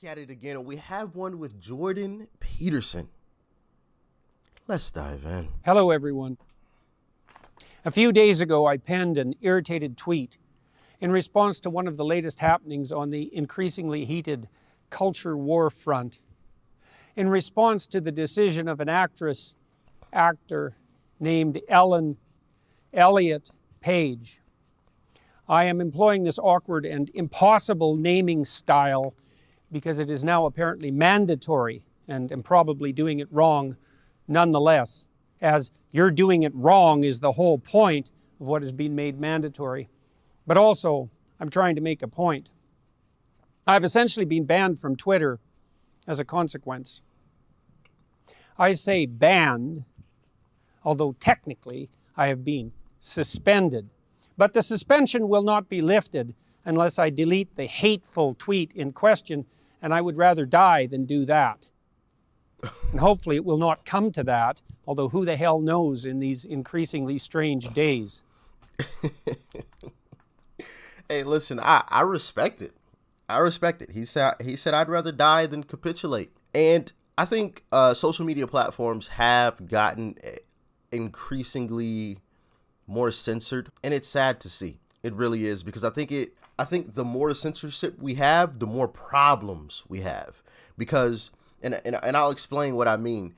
back at it again, and we have one with Jordan Peterson. Let's dive in. Hello, everyone. A few days ago, I penned an irritated tweet in response to one of the latest happenings on the increasingly heated culture war front. In response to the decision of an actor named Ellen Elliott Page. I am employing this awkward and impossible naming style because it is now apparently mandatory, and am probably doing it wrong nonetheless, as you're doing it wrong is the whole point of what is being made mandatory. But also, I'm trying to make a point. I've essentially been banned from Twitter as a consequence. I say banned, although technically I have been suspended. But the suspension will not be lifted unless I delete the hateful tweet in question, and I would rather die than do that. And hopefully it will not come to that, although who the hell knows in these increasingly strange days. Hey, listen, I respect it. I respect it. He said I'd rather die than capitulate. And I think social media platforms have gotten increasingly more censored, and it's sad to see. It really is, because I think the more censorship we have, the more problems we have. Because and I'll explain what I mean.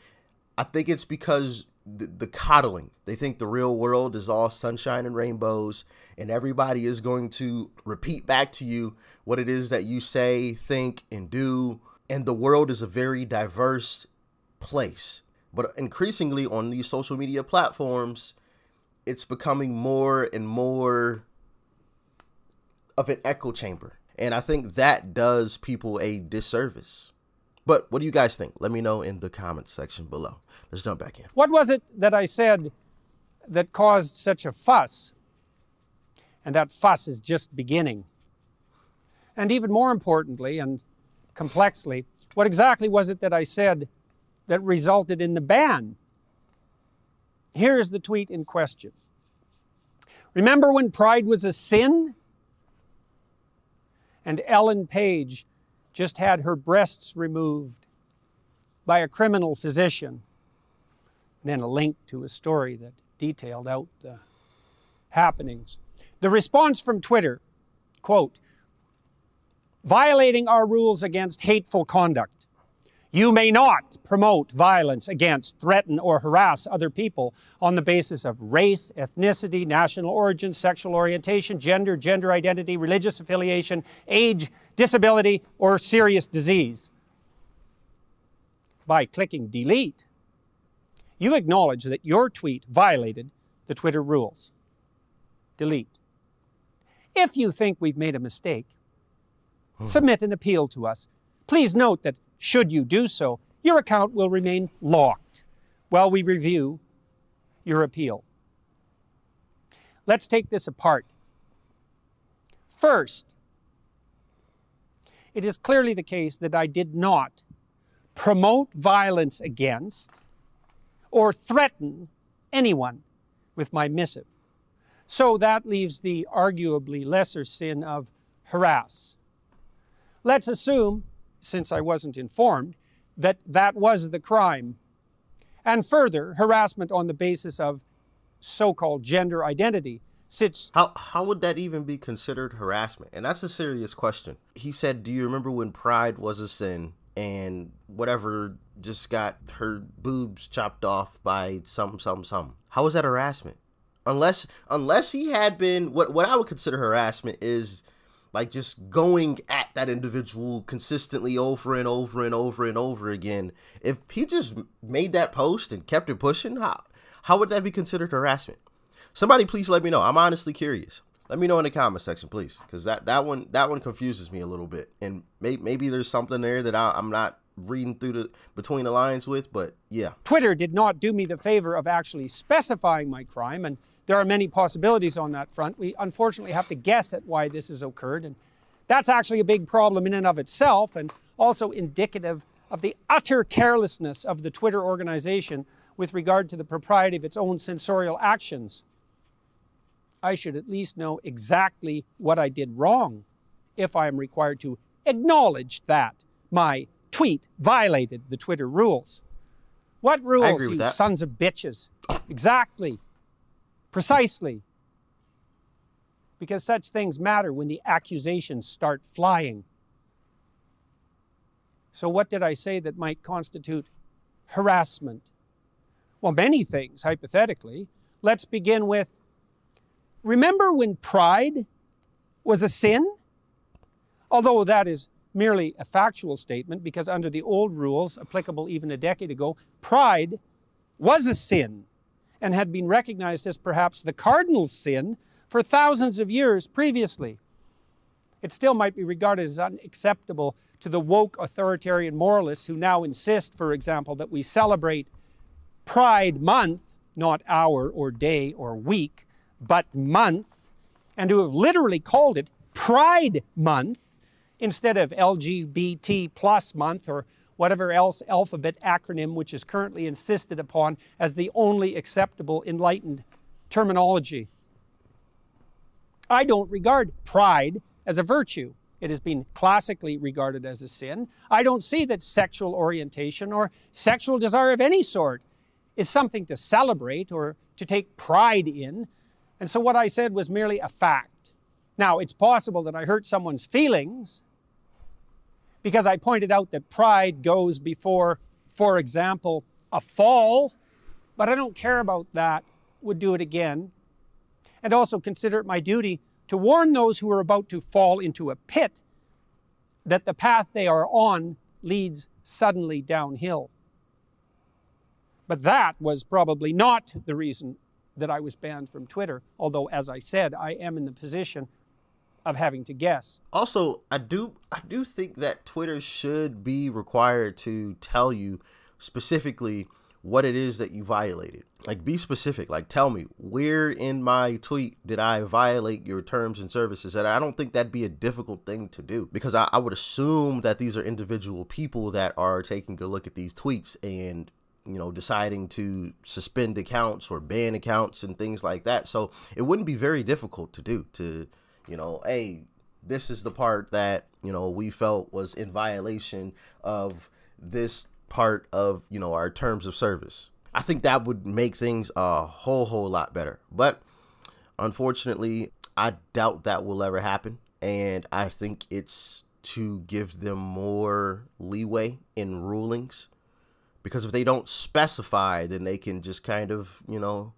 I think it's because the coddling. They think the real world is all sunshine and rainbows, and everybody is going to repeat back to you what it is that you say, think, and do. And the world is a very diverse place. But increasingly on these social media platforms, it's becoming more and more of an echo chamber. And I think that does people a disservice. But what do you guys think? Let me know in the comments section below. Let's jump back in. What was it that I said that caused such a fuss? And that fuss is just beginning. And even more importantly and complexly, what exactly was it that I said that resulted in the ban? Here's the tweet in question. Remember when pride was a sin? And Ellen Page just had her breasts removed by a criminal physician. Then a link to a story that detailed out the happenings. The response from Twitter, quote, violating our rules against hateful conduct. You may not promote violence against, threaten, or harass other people on the basis of race, ethnicity, national origin, sexual orientation, gender, gender identity, religious affiliation, age, disability, or serious disease. By clicking delete, you acknowledge that your tweet violated the Twitter rules. Delete. If you think we've made a mistake, submit an appeal to us. Please note that should you do so, your account will remain locked while we review your appeal. Let's take this apart. First, it is clearly the case that I did not promote violence against or threaten anyone with my missive. So that leaves the arguably lesser sin of harass. Let's assume, since I wasn't informed, that that was the crime. And further, harassment on the basis of so-called gender identity sits... How would that even be considered harassment? And that's a serious question. He said, do you remember when pride was a sin and whatever just got her boobs chopped off by some. How is that harassment? Unless he had been, what I would consider harassment is like just going at that individual consistently over and over and over and over again. If he just made that post and kept it pushing, how would that be considered harassment? Somebody please let me know. I'm honestly curious. Let me know in the comment section, please, because that one confuses me a little bit, and maybe there's something there that I'm not reading between the lines with, but yeah. Twitter did not do me the favor of actually specifying my crime, and there are many possibilities on that front. We unfortunately have to guess at why this has occurred, and that's actually a big problem in and of itself, and also indicative of the utter carelessness of the Twitter organization with regard to the propriety of its own censorial actions. I should at least know exactly what I did wrong if I am required to acknowledge that my tweet violated the Twitter rules. What rules, agree with you that. sons of bitches? Exactly. Precisely. Because such things matter when the accusations start flying. So what did I say that might constitute harassment? Well, many things, hypothetically. Let's begin with, remember when pride was a sin? Although that is merely a factual statement, because under the old rules, applicable even a decade ago, pride was a sin and had been recognized as perhaps the cardinal sin for thousands of years previously. It still might be regarded as unacceptable to the woke authoritarian moralists who now insist, for example, that we celebrate Pride Month, not hour or day or week, but month, and who have literally called it Pride Month instead of LGBT plus month or whatever else alphabet acronym which is currently insisted upon as the only acceptable enlightened terminology. I don't regard pride as a virtue. It has been classically regarded as a sin. I don't see that sexual orientation or sexual desire of any sort is something to celebrate or to take pride in. And so what I said was merely a fact. Now, it's possible that I hurt someone's feelings because I pointed out that pride goes before, for example, a fall, but I don't care about that, would do it again. And also consider it my duty to warn those who are about to fall into a pit that the path they are on leads suddenly downhill. But that was probably not the reason that I was banned from Twitter, although, as I said, I am in the position of having to guess. Also, I do think that Twitter should be required to tell you specifically what it is that you violated. Like, be specific. Like, tell me, where in my tweet did I violate your terms and services? And I don't think that'd be a difficult thing to do, because I would assume that these are individual people that are taking a look at these tweets and, you know, deciding to suspend accounts or ban accounts and things like that. So it wouldn't be very difficult to do, to, you know, hey, this is the part that, you know, we felt was in violation of this part of, you know, our terms of service. I think that would make things a whole lot better. But unfortunately, I doubt that will ever happen. And I think it's to give them more leeway in rulings, because if they don't specify, then they can just kind of, you know,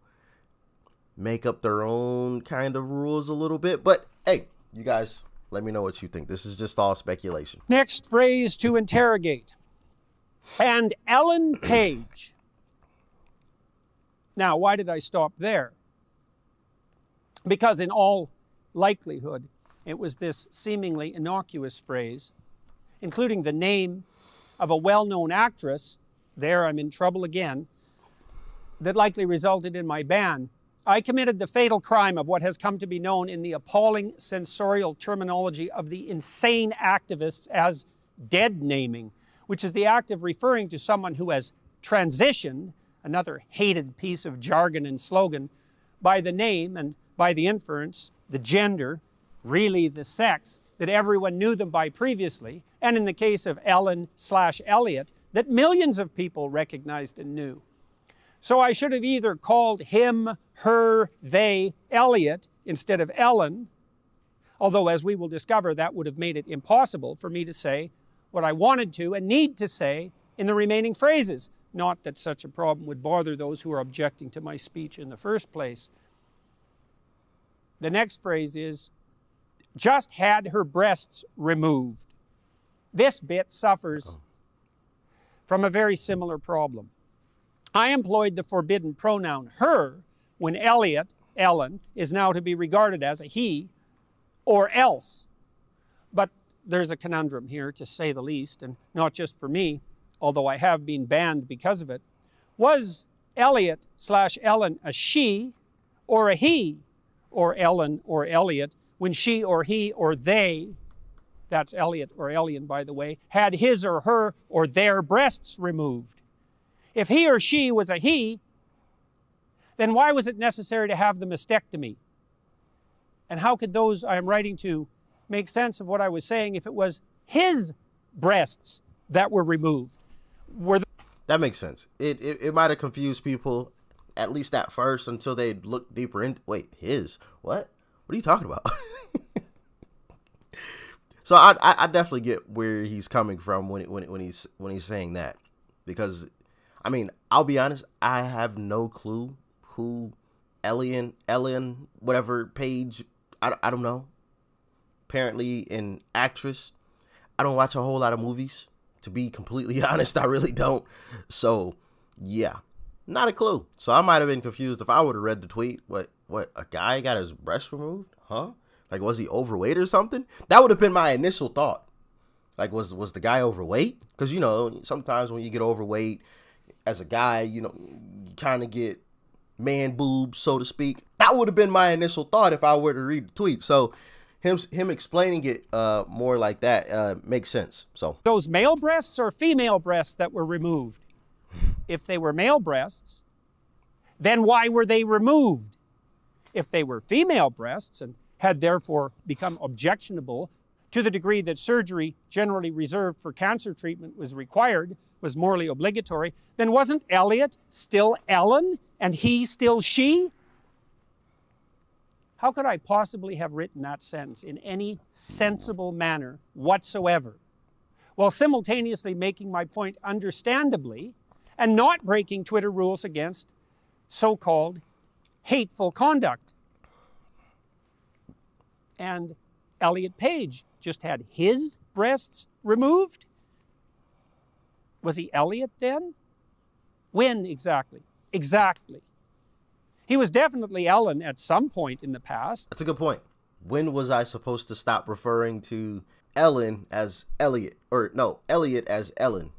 make up their own kind of rules a little bit. But hey, you guys, let me know what you think. This is just all speculation. Next phrase to interrogate. And Ellen Page. Now, why did I stop there? Because in all likelihood, it was this seemingly innocuous phrase, including the name of a well-known actress, there I'm in trouble again, that likely resulted in my ban. I committed the fatal crime of what has come to be known in the appalling sensorial terminology of the insane activists as dead naming, which is the act of referring to someone who has transitioned, another hated piece of jargon and slogan, by the name and by the inference, the gender, really the sex, that everyone knew them by previously, and in the case of Ellen/Elliot, that millions of people recognized and knew. So I should have either called him, her, they, Elliot, instead of Ellen, although as we will discover, that would have made it impossible for me to say what I wanted to and need to say in the remaining phrases. Not that such a problem would bother those who are objecting to my speech in the first place. The next phrase is, just had her breasts removed. This bit suffers from a very similar problem. I employed the forbidden pronoun her when Elliot, Ellen, is now to be regarded as a he or else. But there's a conundrum here, to say the least, and not just for me, although I have been banned because of it. Was Elliot/Ellen a she or a he, or Ellen or Elliot, when she or he or they, that's Elliot or Elian by the way, had his or her or their breasts removed? If he or she was a he, then why was it necessary to have the mastectomy? And how could those I am writing to make sense of what I was saying if it was his breasts that were removed. That makes sense. It might have confused people, at least at first, until they looked deeper into. Wait, his what? What are you talking about? So I definitely get where he's coming from when he's saying that, because, I mean, I'll be honest, I have no clue who Ellen, whatever Page, I don't know. Apparently an actress. I don't watch a whole lot of movies. To be completely honest, I really don't. So, yeah, not a clue. So I might have been confused if I would have read the tweet. What, a guy got his breast removed? Huh? Like, was he overweight or something? That would have been my initial thought. Like, was the guy overweight? Because, you know, sometimes when you get overweight as a guy, you know, you kind of get man boobs, so to speak. That would have been my initial thought if I were to read the tweet. So him explaining it more like that makes sense. So those male breasts or female breasts that were removed? If they were male breasts, then why were they removed? If they were female breasts and had therefore become objectionable to the degree that surgery generally reserved for cancer treatment was required, was morally obligatory, then wasn't Elliot still Ellen and he still she? How could I possibly have written that sentence in any sensible manner whatsoever, while simultaneously making my point understandably and not breaking Twitter rules against so-called hateful conduct? And Elliot Page just had his breasts removed? Was he Elliot then? When exactly? Exactly. He was definitely Ellen at some point in the past. That's a good point. When was I supposed to stop referring to Ellen as Elliot? Or no, Elliot as Ellen,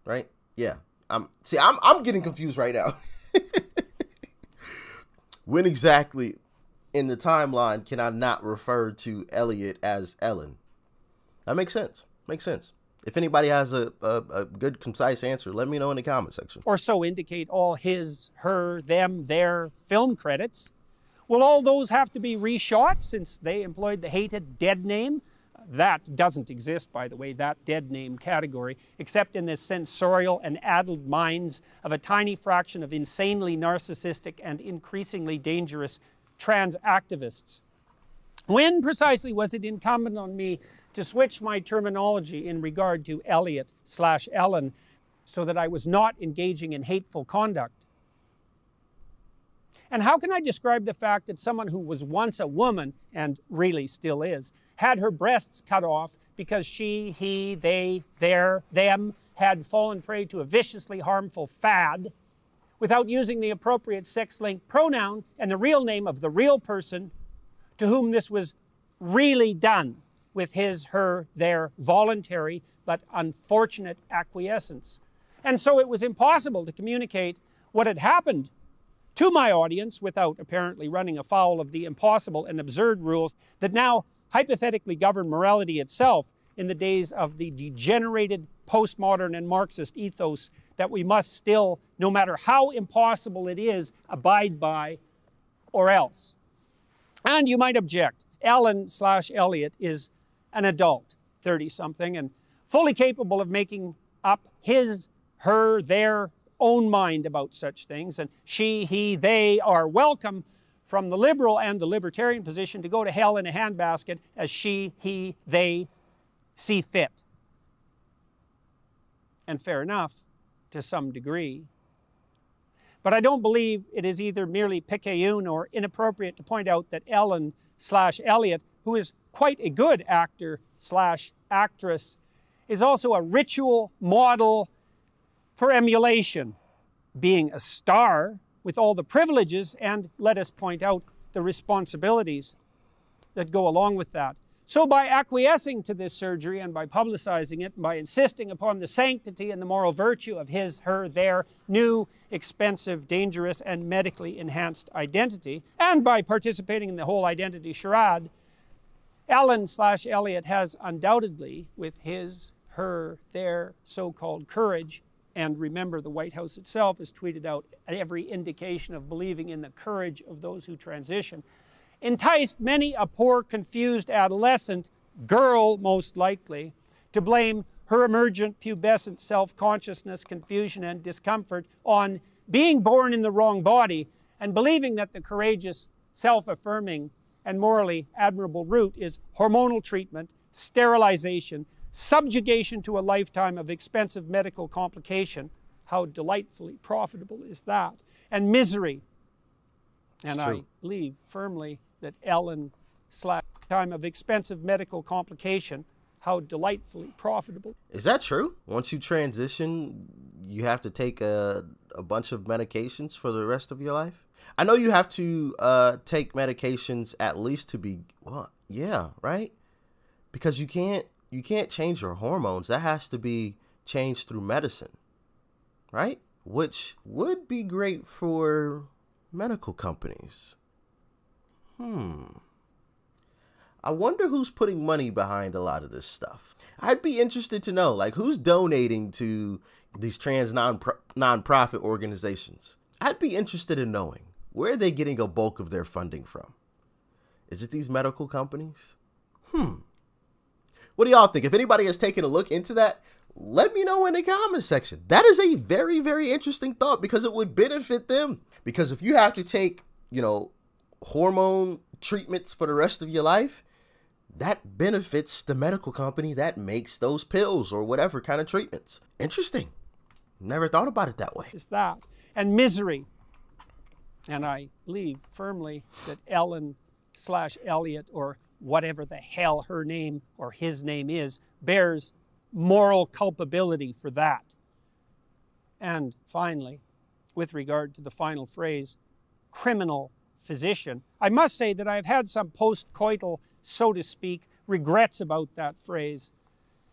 right? Yeah. I'm getting confused right now. When exactly in the timeline can I not refer to Elliot as Ellen? That makes sense. Makes sense. If anybody has a good, concise answer, let me know in the comment section. Or so indicate all his, her, them, their film credits. Will all those have to be reshot since they employed the hated dead name? That doesn't exist, by the way, that dead name category, except in the sensorial and addled minds of a tiny fraction of insanely narcissistic and increasingly dangerous trans activists. When precisely was it incumbent on me to switch my terminology in regard to Elliot/Ellen so that I was not engaging in hateful conduct? And how can I describe the fact that someone who was once a woman, and really still is, had her breasts cut off because she, he, they, their, them had fallen prey to a viciously harmful fad without using the appropriate sex-linked pronoun and the real name of the real person to whom this was really done with his, her, their voluntary but unfortunate acquiescence? And so it was impossible to communicate what had happened to my audience without apparently running afoul of the impossible and absurd rules that now hypothetically govern morality itself in the days of the degenerated postmodern and Marxist ethos that we must still, no matter how impossible it is, abide by, or else. And you might object, Ellen/Elliot is an adult, 30-something, and fully capable of making up his, her, their own mind about such things, and she, he, they are welcome from the liberal and the libertarian position to go to hell in a handbasket as she, he, they see fit. And fair enough, to some degree. But I don't believe it is either merely picayune or inappropriate to point out that Ellen/Elliot, who is quite a good actor/actress, is also a ritual model for emulation, being a star with all the privileges and, let us point out, the responsibilities that go along with that. So by acquiescing to this surgery and by publicizing it, and by insisting upon the sanctity and the moral virtue of his, her, their new, expensive, dangerous, and medically enhanced identity, and by participating in the whole identity charade, Ellen/Elliot has undoubtedly, with his, her, their so-called courage, and remember the White House itself has tweeted out every indication of believing in the courage of those who transition, enticed many a poor, confused adolescent, girl most likely, to blame her emergent pubescent self-consciousness, confusion, and discomfort on being born in the wrong body and believing that the courageous, self-affirming, and morally admirable route is hormonal treatment, sterilization, subjugation to a lifetime of expensive medical complication. How delightfully profitable is that? And misery. And I believe firmly that time of expensive medical complication, how delightfully profitable. Is that true? Once you transition, you have to take a bunch of medications for the rest of your life? I know you have to take medications at least to be, well, yeah, right? Because you can't change your hormones. That has to be changed through medicine, right? Which would be great for medical companies. I wonder who's putting money behind a lot of this stuff. I'd be interested to know, like, who's donating to these trans non-profit organizations. I'd be interested in knowing, where are they getting a bulk of their funding from? Is it these medical companies? What do y'all think? If anybody has taken a look into that, let me know in the comment section. That is a very, very interesting thought, because it would benefit them. Because if you have to take, hormone treatments for the rest of your life, that benefits the medical company that makes those pills or whatever kind of treatments. Interesting. Never thought about it that way. Is that. And misery. And I believe firmly that Ellen/Elliot, or whatever the hell her name or his name is, bears moral culpability for that. And finally, with regard to the final phrase, criminal physician, I must say that I've had some post-coital, so to speak, regrets about that phrase.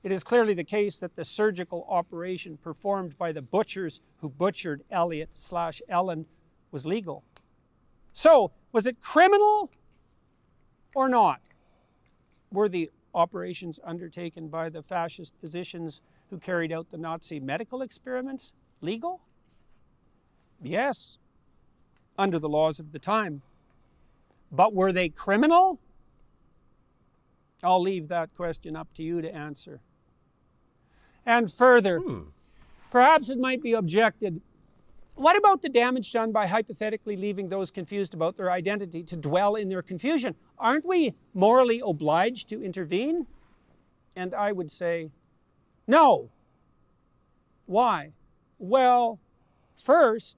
It is clearly the case that the surgical operation performed by the butchers who butchered Elliot/Ellen was legal. So, was it criminal or not? Were the operations undertaken by the fascist physicians who carried out the Nazi medical experiments legal? Yes, under the laws of the time. But were they criminal? I'll leave that question up to you to answer. And further, perhaps it might be objected, what about the damage done by hypothetically leaving those confused about their identity to dwell in their confusion? Aren't we morally obliged to intervene? And I would say, no. Why? Well, first,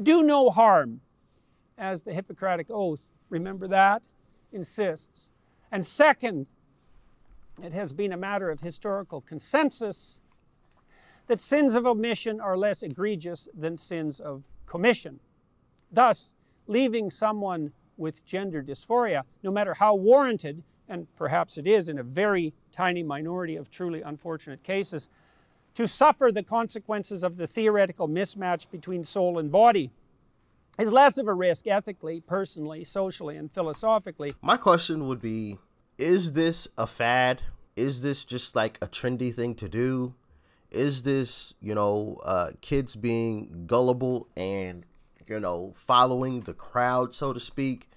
do no harm, as the Hippocratic Oath, remember that, insists. And second, it has been a matter of historical consensus that sins of omission are less egregious than sins of commission. Thus, leaving someone with gender dysphoria, no matter how warranted, and perhaps it is in a very tiny minority of truly unfortunate cases, to suffer the consequences of the theoretical mismatch between soul and body is less of a risk ethically, personally, socially, and philosophically. My question would be, is this a fad? Is this just like a trendy thing to do? Is this, kids being gullible and, following the crowd, so to speak?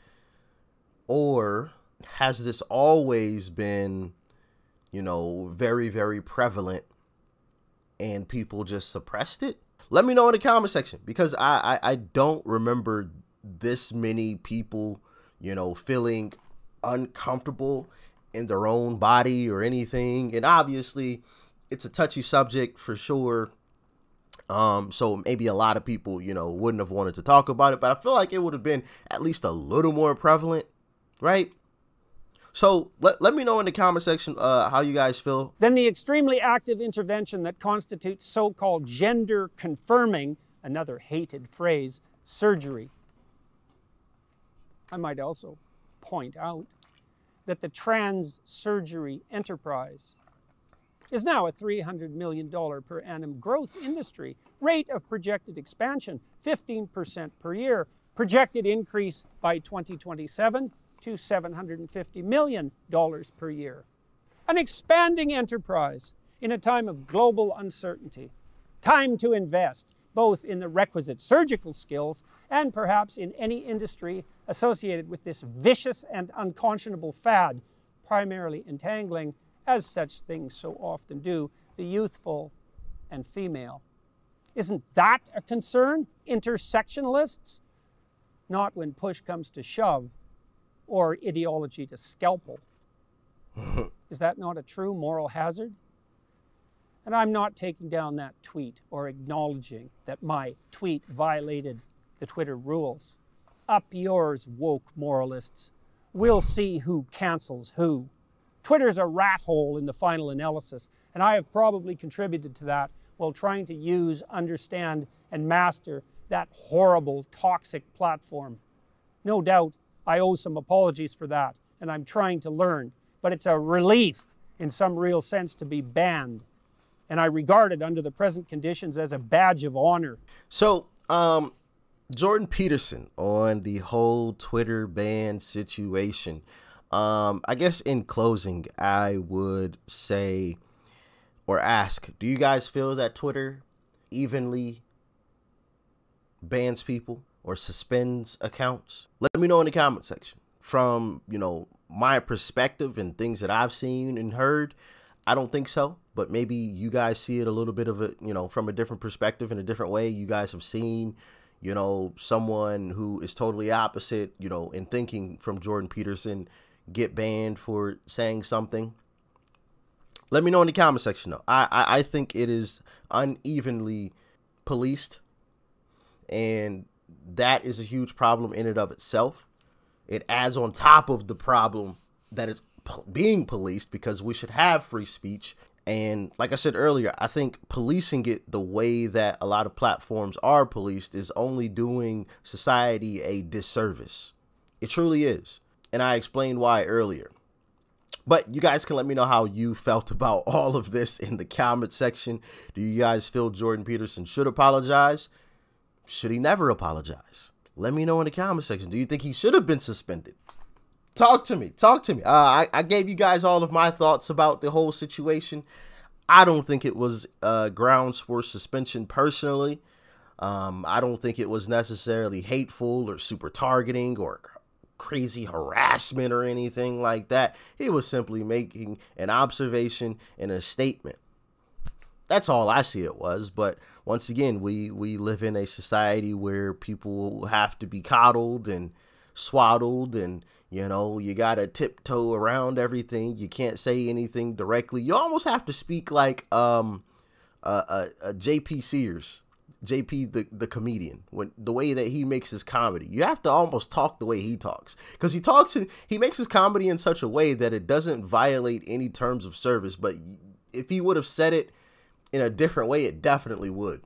Or has this always been, very, very prevalent and people just suppressed it? Let me know in the comment section, because I don't remember this many people, feeling uncomfortable in their own body or anything. And obviously it's a touchy subject for sure. So maybe a lot of people, wouldn't have wanted to talk about it, but I feel like it would have been at least a little more prevalent, right? So let me know in the comment section how you guys feel. Then the extremely active intervention that constitutes so-called gender confirming, another hated phrase, surgery. I might also point out that the trans surgery enterprise is now a $300 million per annum growth industry. Rate of projected expansion, 15% per year. Projected increase by 2027 to $750 million per year. An expanding enterprise in a time of global uncertainty. Time to invest, both in the requisite surgical skills and perhaps in any industry associated with this vicious and unconscionable fad, primarily entangling as such things so often do, the youthful and female. Isn't that a concern, intersectionalists? Not when push comes to shove or ideology to scalpel. Is that not a true moral hazard? And I'm not taking down that tweet or acknowledging that my tweet violated the Twitter rules. Up yours, woke moralists. We'll see who cancels who. Twitter's a rat hole in the final analysis, and I have probably contributed to that while trying to use, understand, and master that horrible, toxic platform. No doubt I owe some apologies for that, and I'm trying to learn, but it's a relief in some real sense to be banned, and I regard it under the present conditions as a badge of honor. So, Jordan Peterson on the whole Twitter ban situation. I guess in closing, I would say or ask, do you guys feel that Twitter evenly bans people or suspends accounts? Let me know in the comment section. From, my perspective and things that I've seen and heard, I don't think so, but maybe you guys see it a little bit of it, from a different perspective in a different way. You guys have seen, someone who is totally opposite, in thinking from Jordan Peterson get banned for saying something. Let me know in the comment section, though. I think it is unevenly policed, and that is a huge problem in and of itself. It adds on top of the problem that it's being policed, because we should have free speech. And like I said earlier, I think policing it the way that a lot of platforms are policed is only doing society a disservice. It truly is. And I explained why earlier. But you guys can let me know how you felt about all of this in the comment section. Do you guys feel Jordan Peterson should apologize? Should he never apologize? Let me know in the comment section. Do you think he should have been suspended? Talk to me. Talk to me. I gave you guys all of my thoughts about the whole situation. I don't think it was grounds for suspension personally. I don't think it was necessarily hateful or super targeting or crazy harassment or anything like that. He was simply making an observation and a statement. That's all I see it was. But once again, we live in a society where people have to be coddled and swaddled, and you gotta tiptoe around everything. You can't say anything directly. You almost have to speak like JP Sears, JP the comedian, when the way that he makes his comedy. You have to almost talk the way he talks, because he makes his comedy in such a way that it doesn't violate any terms of service. But if he would have said it in a different way, it definitely would.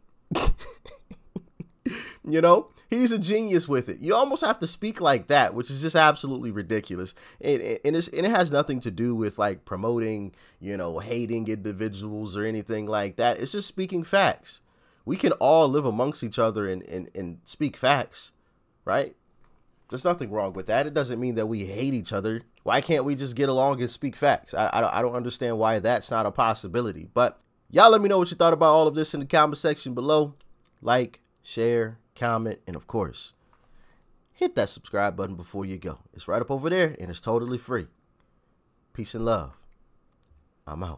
He's a genius with it. You almost have to speak like that, which is just absolutely ridiculous. And it has nothing to do with like promoting, hating individuals or anything like that. It's just speaking facts. We can all live amongst each other and speak facts, right? There's nothing wrong with that. It doesn't mean that we hate each other. Why can't we just get along and speak facts? I don't understand why that's not a possibility. But y'all let me know what you thought about all of this in the comment section below. Like, share, comment, and of course, hit that subscribe button before you go. It's right up over there, and it's totally free. Peace and love. I'm out.